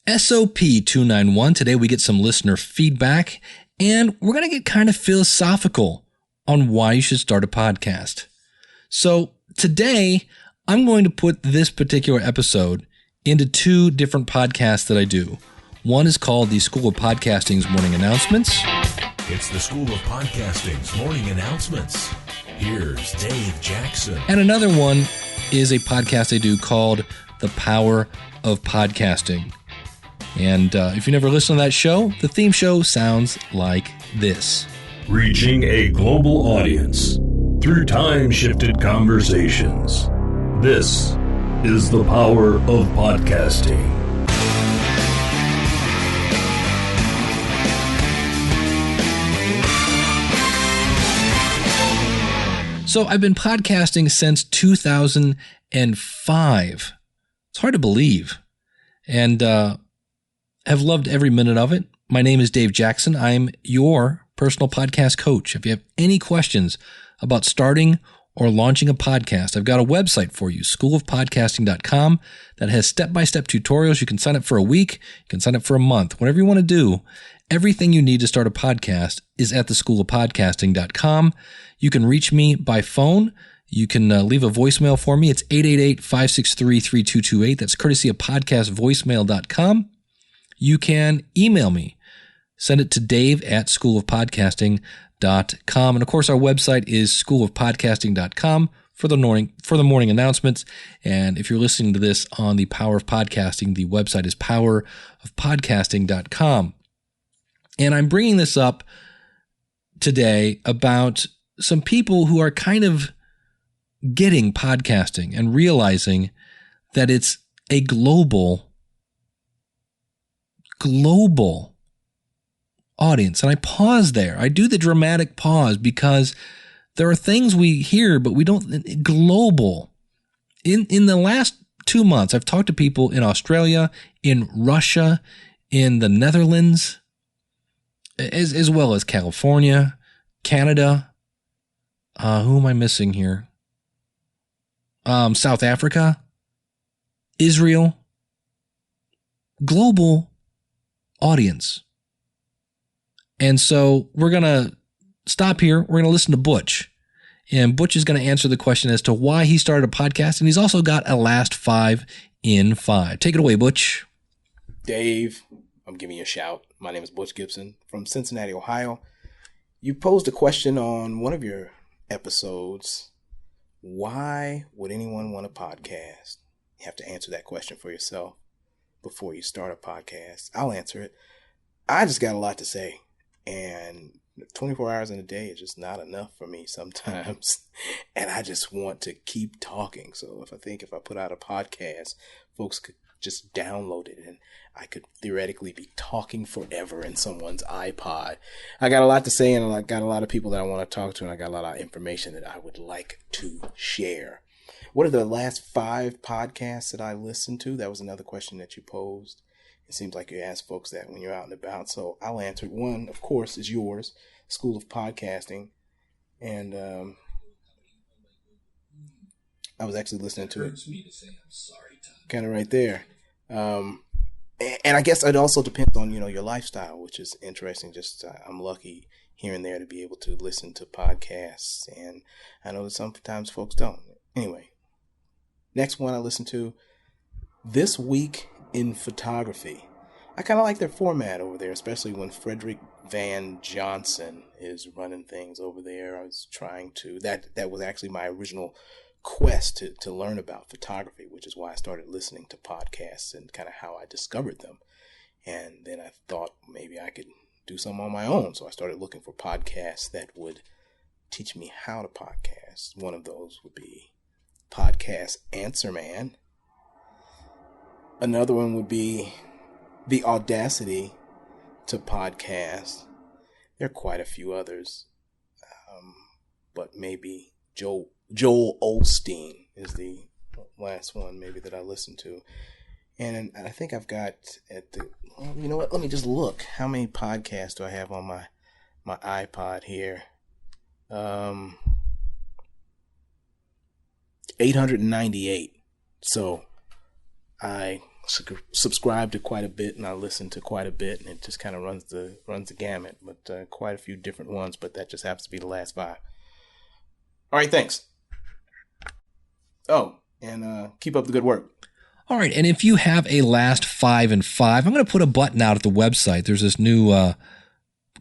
SOP 291. Today we get some listener feedback, and we're going to get kind of philosophical on why you should start a podcast. So today I'm going to put this particular episode into two different podcasts that I do. One is called the School of Podcasting's Morning Announcements. It's the School of Podcasting's Morning Announcements. Here's Dave Jackson. And another one is a podcast I do called The Power of Podcasting. And if you never listened to that show, the theme show sounds like this. Reaching a global audience through time-shifted conversations. This is the power of podcasting. So I've been podcasting since 2005. It's hard to believe. And have loved every minute of it. My name is Dave Jackson. I'm your personal podcast coach. If you have any questions about starting or launching a podcast, I've got a website for you, schoolofpodcasting.com, that has step-by-step tutorials. You can sign up for a week. You can sign up for a month. Whatever you want to do, everything you need to start a podcast is at the schoolofpodcasting.com. You can reach me by phone. You can leave a voicemail for me. It's 888-563-3228. That's courtesy of podcastvoicemail.com. You can email me. Send it to dave@schoolofpodcasting.com. And of course, our website is schoolofpodcasting.com for the morning announcements. And if you're listening to this on the Power of Podcasting, the website is powerofpodcasting.com. And I'm bringing this up today about some people who are kind of getting podcasting and realizing that it's a global audience. And I pause there. I do the dramatic pause because there are things we hear, but we don't. Global. In the last 2 months, I've talked to people in Australia, in Russia, in the Netherlands, as well as California, Canada. Who am I missing here? South Africa, Israel. Global audience. And so we're going to stop here. We're going to listen to Butch. And Butch is going to answer the question as to why he started a podcast. And he's also got a last 5 in 5. Take it away, Butch. Dave, I'm giving you a shout. My name is Butch Gibson from Cincinnati, Ohio. You posed a question on one of your episodes. Why would anyone want a podcast? You have to answer that question for yourself before you start a podcast. I'll answer it. I just got a lot to say, and 24 hours in a day is just not enough for me sometimes, and I just want to keep talking. So if I put out a podcast, folks could just download it, and I could theoretically be talking forever in someone's iPod. I got a lot to say, and I got a lot of people that I want to talk to, and I got a lot of information that I would like to share. What are the last 5 podcasts that I listened to? That was another question that you posed. It seems like you ask folks that when you're out and about. So I'll answer. One, of course, is yours, School of Podcasting. And I was actually listening to it. Kind of right there. And I guess it also depends on, your lifestyle, which is interesting. Just I'm lucky here and there to be able to listen to podcasts. And I know that sometimes folks don't. Anyway, next one I listened to, This Week in Photography. I kind of like their format over there, especially when Frederick Van Johnson is running things over there. I was trying to, that was actually my original quest to learn about photography, which is why I started listening to podcasts and kind of how I discovered them. And then I thought maybe I could do some on my own. So I started looking for podcasts that would teach me how to podcast. One of those would be Podcast Answer Man. Another one would be The Audacity to Podcast. There are quite a few others, but maybe Joel Osteen is the last one maybe that I listened to. And I think I've got you know what? Let me just look. How many podcasts do I have on my iPod here? 898. So I subscribe to quite a bit, and I listen to quite a bit, and it just kind of runs the gamut. But quite a few different ones. But that just happens to be the last 5. All right, thanks. Oh, and keep up the good work. All right, and if you have a last 5 and 5, I'm going to put a button out at the website. There's this new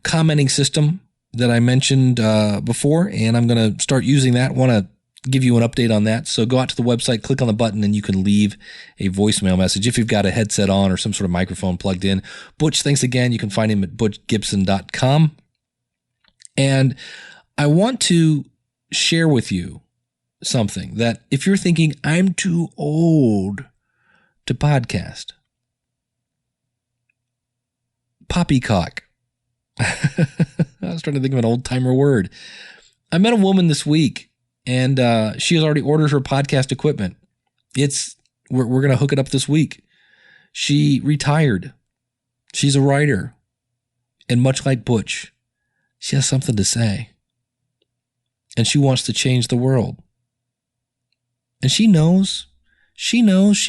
commenting system that I mentioned before, and I'm going to start using that. Want to give you an update on that. So go out to the website, click on the button, and you can leave a voicemail message if you've got a headset on or some sort of microphone plugged in. Butch, thanks again. You can find him at butchgibson.com. And I want to share with you something that if you're thinking, I'm too old to podcast, poppycock. I was trying to think of an old timer word. I met a woman this week, and she has already ordered her podcast equipment. We're going to hook it up this week. She retired. She's a writer, and much like Butch, she has something to say, and she wants to change the world. And she knows she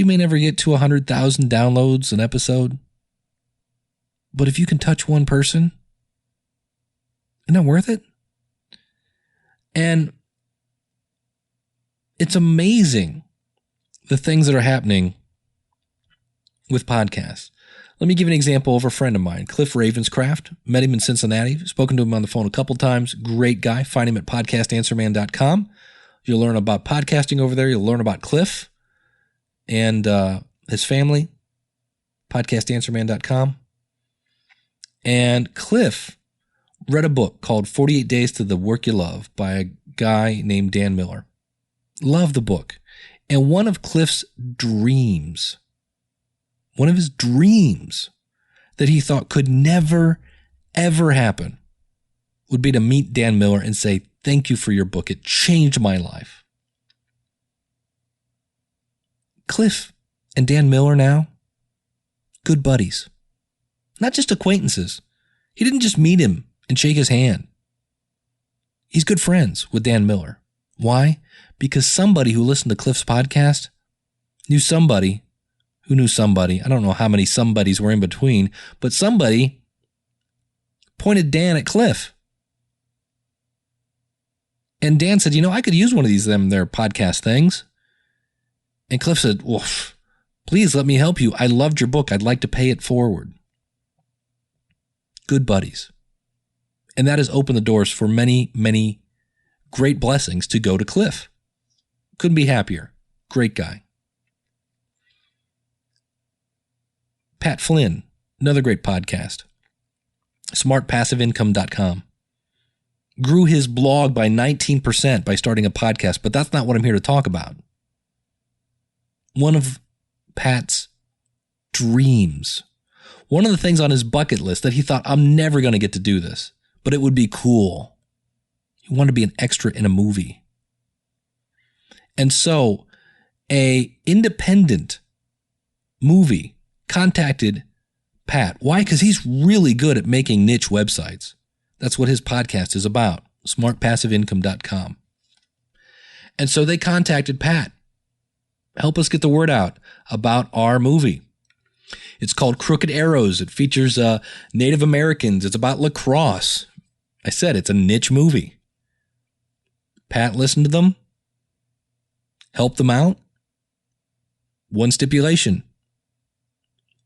may never get to 100,000 downloads an episode. But if you can touch one person, isn't that worth it? And it's amazing the things that are happening with podcasts. Let me give an example of a friend of mine, Cliff Ravenscraft. Met him in Cincinnati. Spoken to him on the phone a couple times. Great guy. Find him at podcastanswerman.com. You'll learn about podcasting over there. You'll learn about Cliff and his family. Podcastanswerman.com. And Cliff read a book called 48 Days to the Work You Love by a guy named Dan Miller. Love the book. And one of Cliff's dreams, that he thought could never, ever happen would be to meet Dan Miller and say, thank you for your book. It changed my life. Cliff and Dan Miller now, good buddies. Not just acquaintances. He didn't just meet him and shake his hand. He's good friends with Dan Miller. Why? Because somebody who listened to Cliff's podcast knew somebody who knew somebody. I don't know how many somebodies were in between, but somebody pointed Dan at Cliff. And Dan said, I could use one of their podcast things. And Cliff said, well, please let me help you. I loved your book. I'd like to pay it forward. Good buddies. And that has opened the doors for many, many great blessings to go to Cliff. Couldn't be happier. Great guy. Pat Flynn, another great podcast. SmartPassiveIncome.com. Grew his blog by 19% by starting a podcast, but that's not what I'm here to talk about. One of Pat's dreams, one of the things on his bucket list that he thought, I'm never going to get to do this, but it would be cool. He wanted to be an extra in a movie. And so a independent movie contacted Pat. Why? Because he's really good at making niche websites. That's what his podcast is about, smartpassiveincome.com. And so they contacted Pat. Help us get the word out about our movie. It's called Crooked Arrows. It features Native Americans. It's about lacrosse. I said it's a niche movie. Pat listened to them, helped them out. One stipulation.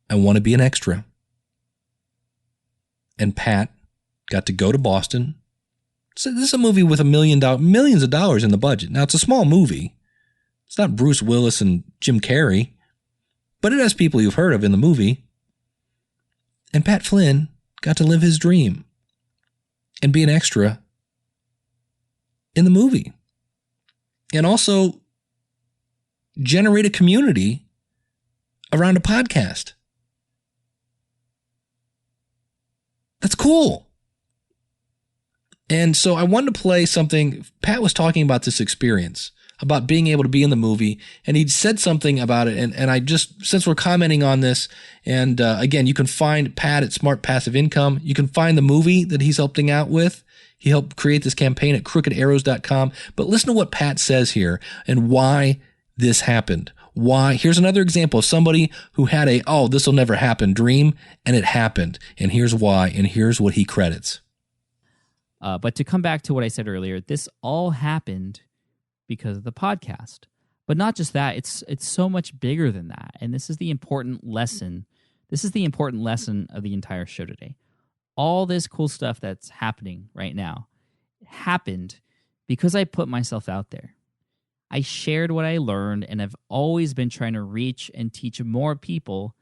I want to be an extra. And Pat got to go to Boston. So this is a movie with millions of dollars in the budget. Now, it's a small movie. It's not Bruce Willis and Jim Carrey, but it has people you've heard of in the movie. And Pat Flynn got to live his dream and be an extra in the movie. And also generate a community around a podcast. That's cool. And so I wanted to play something. Pat was talking about this experience, about being able to be in the movie, and he'd said something about it. And I just, since we're commenting on this, and again, you can find Pat at Smart Passive Income. You can find the movie that he's helping out with. He helped create this campaign at crookedarrows.com. But listen to what Pat says here and why this happened, Why? Here's another example of somebody who had this will never happen dream, and it happened. And here's why, and here's what he credits. But to come back to what I said earlier, this all happened because of the podcast. But not just that, it's so much bigger than that. And this is the important lesson. This is the important lesson of the entire show today. All this cool stuff that's happening right now happened because I put myself out there. I shared what I learned, and I've always been trying to reach and teach more people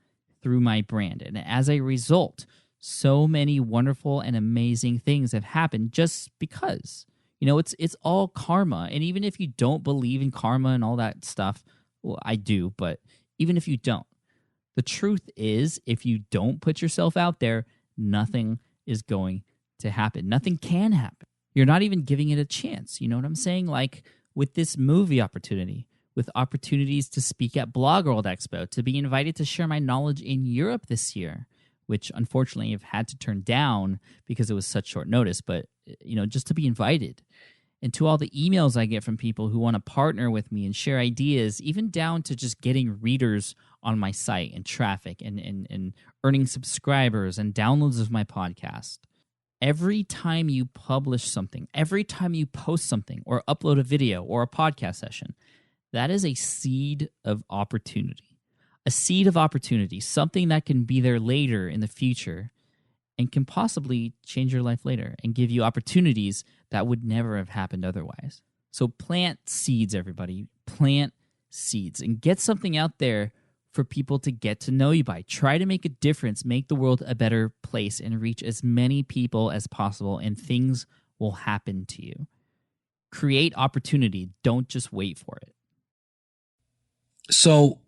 through my brand. And as a result, so many wonderful and amazing things have happened just because. It's all karma. And even if you don't believe in karma and all that stuff, well, I do, but even if you don't, the truth is, if you don't put yourself out there, nothing is going to happen. Nothing can happen. You're not even giving it a chance. You know what I'm saying? Like with this movie opportunity, with opportunities to speak at Blog World Expo, to be invited to share my knowledge in Europe this year, which unfortunately I've had to turn down because it was such short notice, but just to be invited. And to all the emails I get from people who want to partner with me and share ideas, even down to just getting readers on my site and traffic and earning subscribers and downloads of my podcast. Every time you publish something, every time you post something or upload a video or a podcast session, that is a seed of opportunity. A seed of opportunity, something that can be there later in the future and can possibly change your life later and give you opportunities that would never have happened otherwise. So plant seeds, everybody. Plant seeds and get something out there for people to get to know you by. Try to make a difference, make the world a better place, and reach as many people as possible, and things will happen to you. Create opportunity. Don't just wait for it. So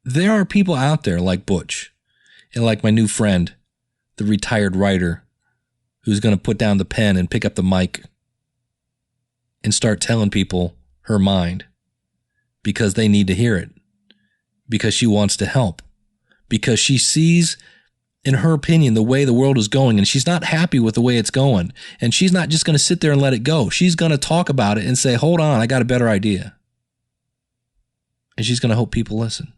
there are people out there like Butch and like my new friend, the retired writer, who's going to put down the pen and pick up the mic and start telling people her mind because they need to hear it, because she wants to help, because she sees, in her opinion, the way the world is going, and she's not happy with the way it's going. And she's not just going to sit there and let it go. She's going to talk about it and say, hold on, I got a better idea. And she's going to hope people listen.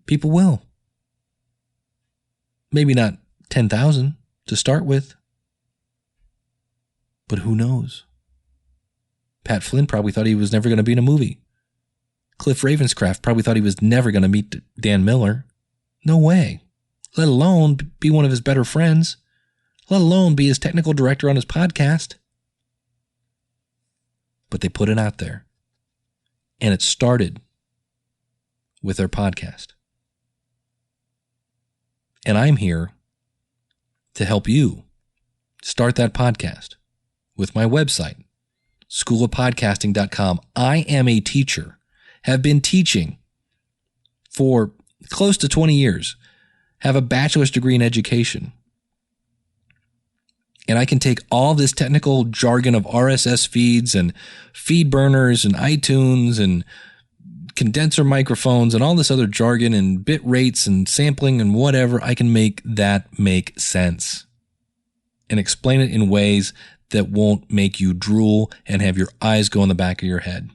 People will. Maybe not 10,000 to start with. But who knows? Pat Flynn probably thought he was never going to be in a movie. Cliff Ravenscraft probably thought he was never going to meet Dan Miller. No way. Let alone be one of his better friends. Let alone be his technical director on his podcast. But they put it out there. And it started with their podcast. And I'm here to help you start that podcast with my website, schoolofpodcasting.com. I am a teacher, have been teaching for close to 20 years, have a bachelor's degree in education. And I can take all this technical jargon of RSS feeds and feed burners and iTunes and condenser microphones and all this other jargon and bit rates and sampling and whatever. I can make that make sense and explain it in ways that won't make you drool and have your eyes go in the back of your head.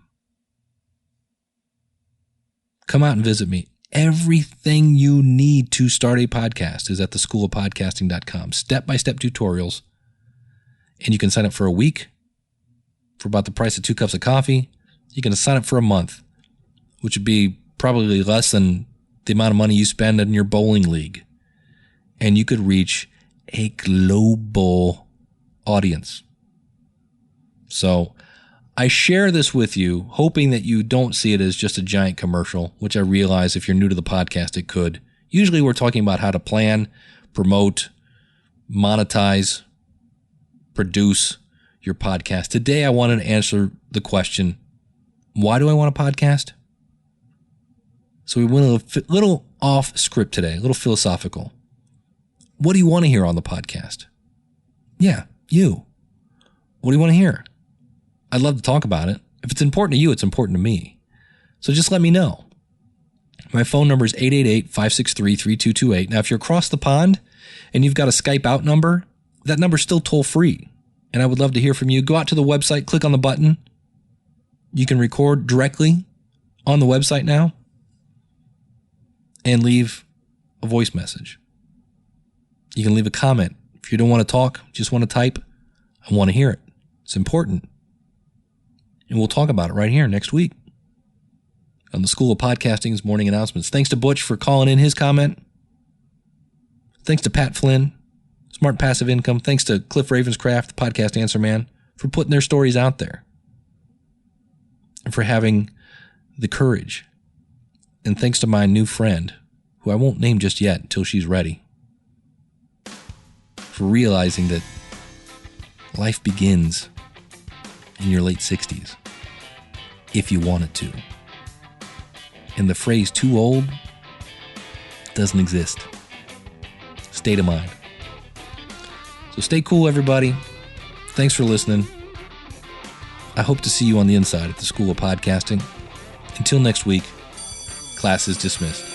Come out and visit me. Everything you need to start a podcast is at theschoolofpodcasting.com. Step-by-step tutorials. And you can sign up for a week for about the price of 2 cups of coffee. You can sign up for a month, which would be probably less than the amount of money you spend in your bowling league. And you could reach a global audience. So I share this with you, hoping that you don't see it as just a giant commercial, which I realize if you're new to the podcast, it could. Usually we're talking about how to plan, promote, monetize, produce your podcast. Today, I wanted to answer the question, why do I want a podcast? So we went a little off script today, a little philosophical. What do you want to hear on the podcast? Yeah, you. What do you want to hear? I'd love to talk about it. If it's important to you, it's important to me. So just let me know. My phone number is 888-563-3228. Now, if you're across the pond and you've got a Skype out number, that number's still toll free. And I would love to hear from you. Go out to the website, click on the button. You can record directly on the website now and leave a voice message. You can leave a comment. If you don't want to talk, just want to type, I want to hear it. It's important. And we'll talk about it right here next week on the School of Podcasting's Morning Announcements. Thanks to Butch for calling in his comment. Thanks to Pat Flynn, Smart Passive Income. Thanks to Cliff Ravenscraft, the Podcast Answer Man, for putting their stories out there and for having the courage. And thanks to my new friend, who I won't name just yet until she's ready, for realizing that life begins in your late 60s, if you want it to. And the phrase too old doesn't exist. State of mind. So stay cool, everybody. Thanks for listening. I hope to see you on the inside at the School of Podcasting. Until next week, class is dismissed.